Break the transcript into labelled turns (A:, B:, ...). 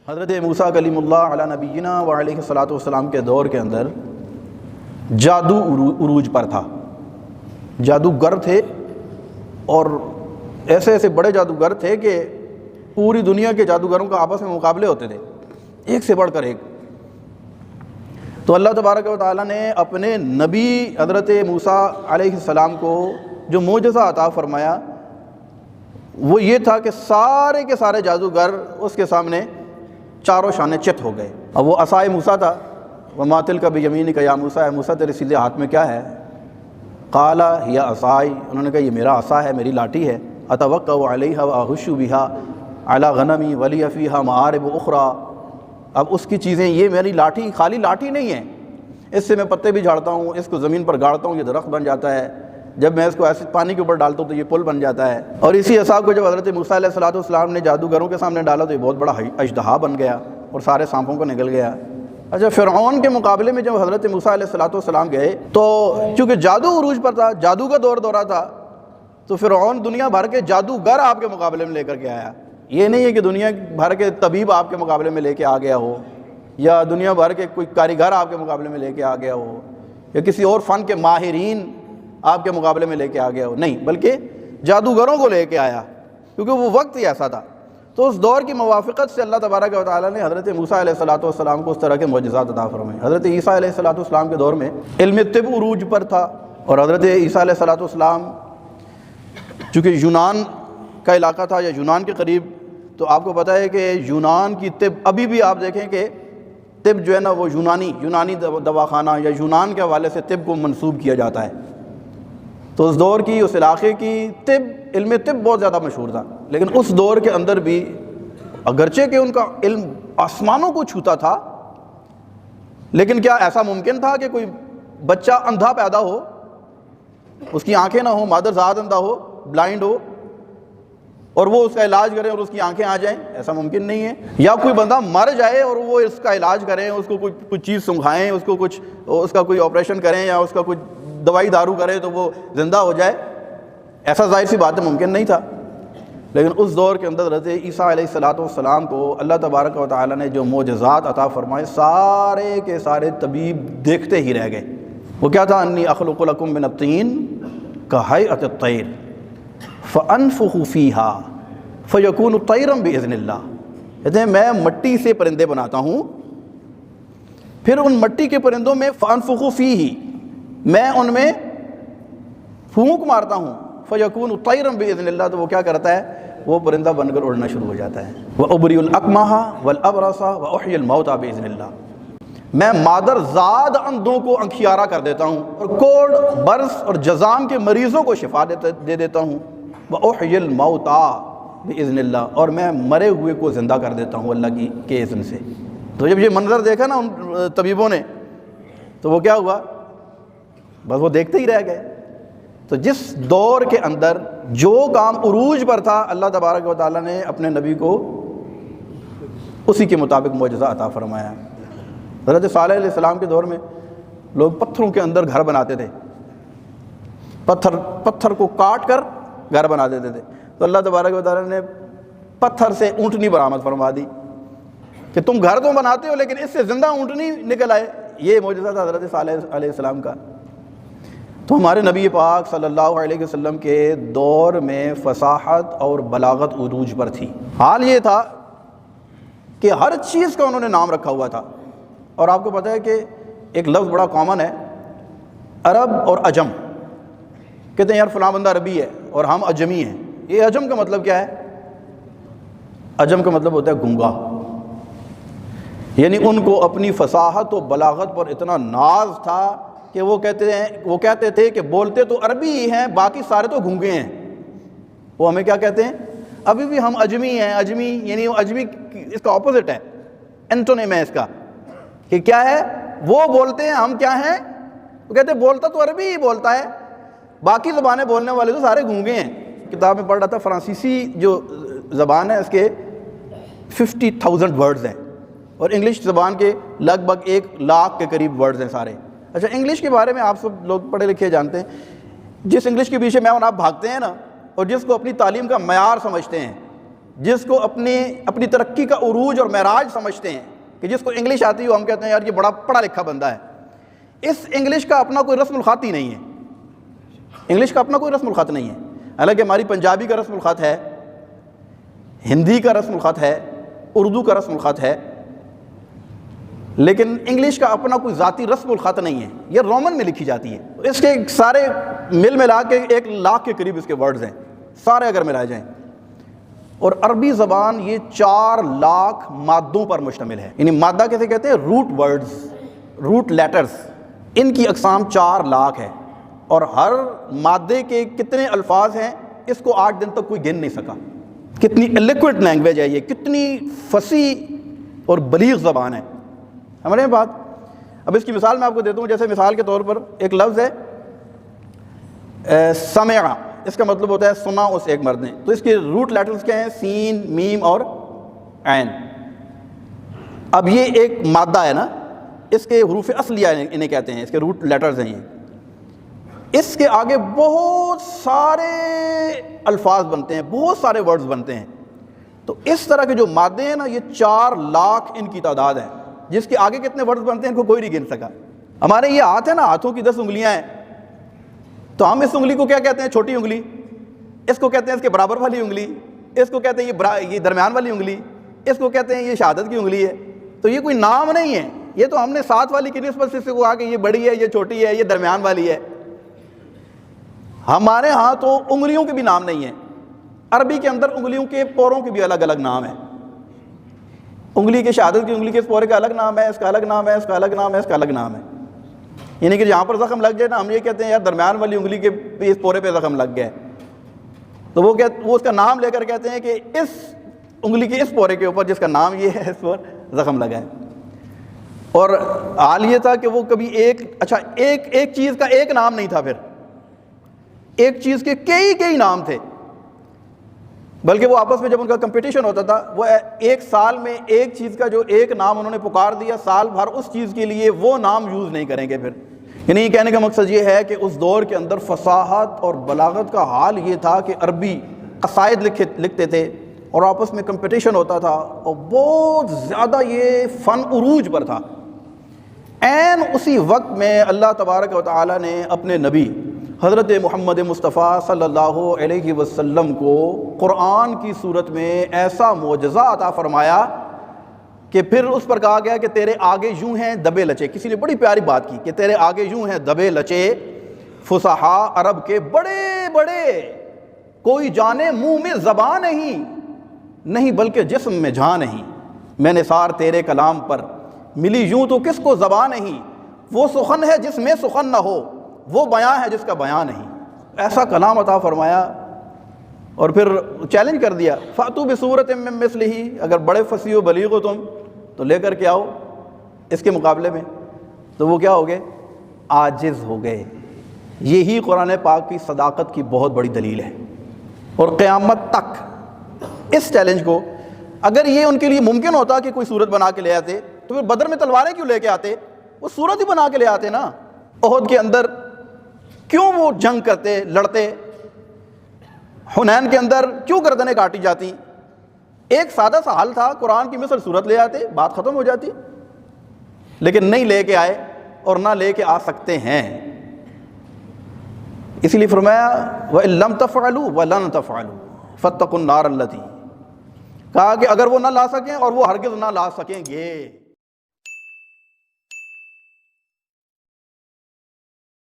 A: حضرت موسیٰ کلیم اللہ علی نبینا و علیہ الصلوۃ والسلام کے دور کے اندر جادو عروج پر تھا. جادوگر تھے اور ایسے ایسے بڑے جادوگر تھے کہ پوری دنیا کے جادوگروں کا آپس میں مقابلے ہوتے تھے، ایک سے بڑھ کر ایک. تو اللہ تبارک و تعالیٰ نے اپنے نبی حضرت موسیٰ علیہ السلام کو جو معجزہ عطا فرمایا وہ یہ تھا کہ سارے کے سارے جادوگر اس کے سامنے چاروں شانے چت ہو گئے. اب وہ عصائے موسیٰ تھا. وَمَا تِلْكَ بِيَمِينِكَ يَا موسیٰ، اے موسیٰ تیرے سیدھے ہاتھ میں کیا ہے؟ قَالَ هِيَ عَصَايَ، انہوں نے کہا یہ میرا عصا ہے، میری لاٹھی ہے. أَتَوَكَّأُ عَلَيْهَا وَأَهُشُّ بِهَا عَلَى غَنَمِي وَلِيَ فِيهَا مَآرِبُ أُخْرَى. اب اس کی چیزیں، یہ میری لاٹھی خالی لاٹھی نہیں ہے، اس سے میں پتے بھی جھاڑتا ہوں، اس کو زمین پر گاڑتا ہوں، یہ درخت بن جاتا ہے. جب میں اس کو ایسے پانی کے اوپر ڈالتا ہوں تو یہ پل بن جاتا ہے. اور اسی عصا کو جب حضرت موسیٰ علیہ السلام نے جادوگروں کے سامنے ڈالا تو یہ بہت بڑا اژدہا بن گیا اور سارے سانپوں کو نگل گیا. اچھا، فرعون کے مقابلے میں جب حضرت موسیٰ علیہ السلام گئے تو چونکہ جادو عروج پر تھا، جادو کا دورہ تھا، تو فرعون دنیا بھر کے جادوگر آپ کے مقابلے میں لے کر کے آیا. یہ نہیں ہے کہ دنیا بھر کے طبیب آپ کے مقابلے میں لے کے آ گیا ہو، یا دنیا بھر کے کوئی کاریگر آپ کے مقابلے میں لے کے آ گیا ہو، یا کسی اور فن کے ماہرین آپ کے مقابلے میں لے کے آ گیا ہو. نہیں، بلکہ جادوگروں کو لے کے آیا، کیونکہ وہ وقت ہی ایسا تھا. تو اس دور کی موافقت سے اللہ تبارک و تعالیٰ نے حضرت موسیٰ علیہ السلام کو اس طرح کے معجزات عطا فرمائے. حضرت عیسیٰ علیہ السلام کے دور میں علم طب عروج پر تھا، اور حضرت عیسیٰ علیہ السلام چونکہ یونان کا علاقہ تھا یا یونان کے قریب، تو آپ کو پتہ ہے کہ یونان کی طب ابھی بھی آپ دیکھیں کہ طب جو ہے نا وہ یونانی دواخانہ یا یونان کے حوالے سے طب کو منسوب کیا جاتا ہے. تو اس دور کی، اس علاقے کی علم طب بہت زیادہ مشہور تھا. لیکن اس دور کے اندر بھی اگرچہ کہ ان کا علم آسمانوں کو چھوتا تھا، لیکن کیا ایسا ممکن تھا کہ کوئی بچہ اندھا پیدا ہو، اس کی آنکھیں نہ ہوں، مادر ذات اندھا ہو، بلائنڈ ہو، اور وہ اس کا علاج کریں اور اس کی آنکھیں آ جائیں؟ ایسا ممکن نہیں ہے. یا کوئی بندہ مر جائے اور وہ اس کا علاج کریں، اس کو کچھ چیز سنگھائیں، اس کا کوئی آپریشن کریں یا اس کا کچھ دوائی دارو کرے تو وہ زندہ ہو جائے، ایسا ظاہر سی بات ممکن نہیں تھا. لیکن اس دور کے اندر حضرت عیسیٰ علیہ السلام کو اللہ تبارک و تعالیٰ نے جو معجزات عطا فرمائے، سارے کے سارے طبیب دیکھتے ہی رہ گئے. وہ کیا تھا؟ انی اخلق لکم من الطین کہیئۃ الطیر فانفخ فیہا فیکون طیرا باذن اللہ. کہتے ہیں میں مٹی سے پرندے بناتا ہوں، پھر ان مٹی کے پرندوں میں فانفخ فیہ، میں ان میں پھونک مارتا ہوں، فیکون طیرا باذن اللہ، تو وہ کیا کرتا ہے؟ وہ پرندہ بن کر اڑنا شروع ہو جاتا ہے. وابری الاکمہ والابرص واحیی الموتى باذن اللہ، میں مادر زاد اندھوں کو انکھیارہ کر دیتا ہوں، اور کوڑ، برس اور جذام کے مریضوں کو شفا دے دیتا ہوں. واحیی الموتى باذن اللہ، اور میں مرے ہوئے کو زندہ کر دیتا ہوں اللہ کے اذن سے. تو جب یہ منظر دیکھا نا ان طبیبوں نے تو وہ کیا ہوا؟ بس وہ دیکھتے ہی رہ گئے. تو جس دور کے اندر جو کام عروج پر تھا، اللہ تبارک و تعالیٰ نے اپنے نبی کو اسی کے مطابق معجزہ عطا فرمایا. حضرت صالح علیہ السلام کے دور میں لوگ پتھروں کے اندر گھر بناتے تھے، پتھر کو کاٹ کر گھر بنا دیتے تھے. تو اللہ تبارک و تعالیٰ نے پتھر سے اونٹنی برآمد فرما دی کہ تم گھر تو بناتے ہو لیکن اس سے زندہ اونٹنی نکل آئے. یہ معجزہ تھا حضرت صالح علیہ السلام کا. تو ہمارے نبی پاک صلی اللہ علیہ وسلم کے دور میں فصاحت اور بلاغت عروج پر تھی. حال یہ تھا کہ ہر چیز کا انہوں نے نام رکھا ہوا تھا. اور آپ کو پتہ ہے کہ ایک لفظ بڑا کامن ہے، عرب اور عجم. کہتے ہیں یار فلاں بندہ عربی ہے اور ہم عجمی ہیں. یہ عجم کا مطلب کیا ہے؟ عجم کا مطلب ہوتا ہے گنگا. یعنی ان کو اپنی فصاحت و بلاغت پر اتنا ناز تھا کہ وہ کہتے تھے کہ بولتے تو عربی ہی ہیں، باقی سارے تو گونگے ہیں. وہ ہمیں کیا کہتے ہیں؟ ابھی بھی ہم عجمی ہیں. عجمی یعنی وہ عجمی اس کا اپوزٹ ہے، اینٹونیم ہے اس کا، کہ کیا ہے؟ وہ بولتے ہیں، ہم کیا ہیں؟ وہ کہتے ہیں بولتا تو عربی ہی بولتا ہے، باقی زبانیں بولنے والے تو سارے گونگے ہیں. کتاب میں پڑھ رہا تھا، فرانسیسی جو زبان ہے اس کے 50,000 ورڈز ہیں، اور انگلش زبان کے لگ بھگ 1,00,000 کے قریب ورڈز ہیں سارے. اچھا، انگلش کے بارے میں آپ سب لوگ پڑھے لکھے جانتے ہیں، جس انگلش کے پیچھے میں اور آپ بھاگتے ہیں نا، اور جس کو اپنی تعلیم کا معیار سمجھتے ہیں، جس کو اپنی ترقی کا عروج اور معراج سمجھتے ہیں، کہ جس کو انگلش آتی ہے وہ ہم کہتے ہیں یار یہ بڑا پڑھا لکھا بندہ ہے. اس انگلش کا اپنا کوئی رسم الخط ہی نہیں ہے. انگلش کا اپنا کوئی رسم الخط نہیں ہے. حالانکہ ہماری پنجابی کا رسم الخط ہے، ہندی کا رسم الخط ہے، اردو کا رسم الخط ہے، لیکن انگلش کا اپنا کوئی ذاتی رسم الخط نہیں ہے. یہ رومن میں لکھی جاتی ہے. اس کے سارے ملا کے 1,00,000 کے قریب اس کے ورڈز ہیں، سارے اگر ملائے جائیں. اور عربی زبان یہ 4,00,000 مادوں پر مشتمل ہے. یعنی مادہ کیسے کہتے ہیں؟ Root words, root letters. ان کی اقسام 4,00,000 ہے، اور ہر مادے کے کتنے الفاظ ہیں اس کو 8 دن تک کوئی گن نہیں سکا. کتنی الیکوئٹ لینگویج ہے یہ، کتنی فصیح اور بلیغ زبان ہے. ہمارے بات اب اس کی مثال میں آپ کو دیتا ہوں. جیسے مثال کے طور پر ایک لفظ ہے سمع، اس کا مطلب ہوتا ہے سنا اس ایک مرد نے. تو اس کے روٹ لیٹرز کیا ہیں؟ سین، میم اور عین. اب یہ ایک مادہ ہے نا، اس کے حروف اصلیہ انہیں کہتے ہیں، اس کے روٹ لیٹرز ہیں یہ. اس کے آگے بہت سارے الفاظ بنتے ہیں، بہت سارے ورڈز بنتے ہیں. تو اس طرح کے جو مادے ہیں نا، یہ 4,00,000 ان کی تعداد ہے. جس کے آگے کتنے ورڈز بنتے ہیں ان کو کوئی نہیں گن سکا. ہمارے یہ ہاتھ ہے نا، ہاتھوں کی 10 انگلیاں ہیں. تو ہم اس انگلی کو کیا کہتے ہیں؟ چھوٹی انگلی. اس کو کہتے ہیں اس کے برابر والی انگلی. اس کو کہتے ہیں یہ درمیان والی انگلی. اس کو کہتے ہیں یہ شہادت کی انگلی ہے. تو یہ کوئی نام نہیں ہے، یہ تو ہم نے ساتھ والی کی نسبت سے کہا کہ یہ بڑی ہے، یہ چھوٹی ہے، یہ درمیان والی ہے. ہمارے ہاں تو انگلیوں کے بھی نام نہیں ہیں. عربی کے اندر انگلیوں کے پوروں کے بھی الگ الگ نام ہیں. انگلی کے شہادت کی انگلی کے اس پورے کا الگ نام ہے، اس کا الگ نام ہے، اس کا الگ نام ہے، اس کا الگ نام ہے. یعنی کہ جہاں پر زخم لگ جائے نا، ہم یہ کہتے ہیں یار درمیان والی انگلی کے اس پورے پہ زخم لگ گیا ہے، تو وہ اس کا نام لے کر کہتے ہیں کہ اس انگلی کے اس پورے کے اوپر جس کا نام یہ ہے اس پر زخم لگا ہے. اور حال یہ تھا کہ وہ کبھی ایک چیز کا ایک نام نہیں تھا، پھر ایک چیز کے کئی نام تھے. بلکہ وہ آپس میں جب ان کا کمپٹیشن ہوتا تھا، وہ ایک سال میں ایک چیز کا جو ایک نام انہوں نے پکار دیا، سال بھر اس چیز کے لیے وہ نام یوز نہیں کریں گے پھر. یعنی یہ کہنے کا مقصد یہ ہے کہ اس دور کے اندر فصاحت اور بلاغت کا حال یہ تھا کہ عربی قصائد لکھتے تھے اور آپس میں کمپٹیشن ہوتا تھا، اور بہت زیادہ یہ فن عروج پر تھا. عین اسی وقت میں اللہ تبارک و تعالی نے اپنے نبی حضرت محمد مصطفیٰ صلی اللہ علیہ وسلم کو قرآن کی صورت میں ایسا معجزہ عطا فرمایا کہ پھر اس پر کہا گیا کہ تیرے آگے یوں ہیں دبے لچے. کسی نے بڑی پیاری بات کی کہ تیرے آگے یوں ہیں دبے لچے فصحاء عرب کے بڑے بڑے، کوئی جانے منہ میں زبان نہیں بلکہ جسم میں جان نہیں. میں نے سار تیرے کلام پر ملی یوں تو کس کو زبان نہیں. وہ سخن ہے جس میں سخن نہ ہو، وہ بیان ہے جس کا بیان نہیں. ایسا کلام عطا فرمایا اور پھر چیلنج کر دیا، فاتو بصورت من مثلہ، اگر بڑے فصیح و بلیغ ہو تم تو لے کر کے آؤ اس کے مقابلے میں. تو وہ کیا ہو گئے؟ عاجز ہو گئے. یہی قرآن پاک کی صداقت کی بہت بڑی دلیل ہے. اور قیامت تک اس چیلنج کو، اگر یہ ان کے لیے ممکن ہوتا کہ کوئی صورت بنا کے لے آتے تو پھر بدر میں تلواریں کیوں لے کے آتے؟ وہ صورت ہی بنا کے لے آتے نا. احد کے اندر کیوں وہ جنگ کرتے، لڑتے؟ حنین کے اندر کیوں گردنیں کاٹی جاتی؟ ایک سادہ سا حل تھا، قرآن کی مثل صورت لے آتے، بات ختم ہو جاتی. لیکن نہیں لے کے آئے اور نہ لے کے آ سکتے ہیں. اسی لیے فرمایا وَإِن لَمْ تَفْعَلُوا وَلَن تَفْعَلُوا فَاتَّقُوا النَّارَ الَّتِي، کہا کہ اگر وہ نہ لا سکیں اور وہ ہرگز نہ لا سکیں گے.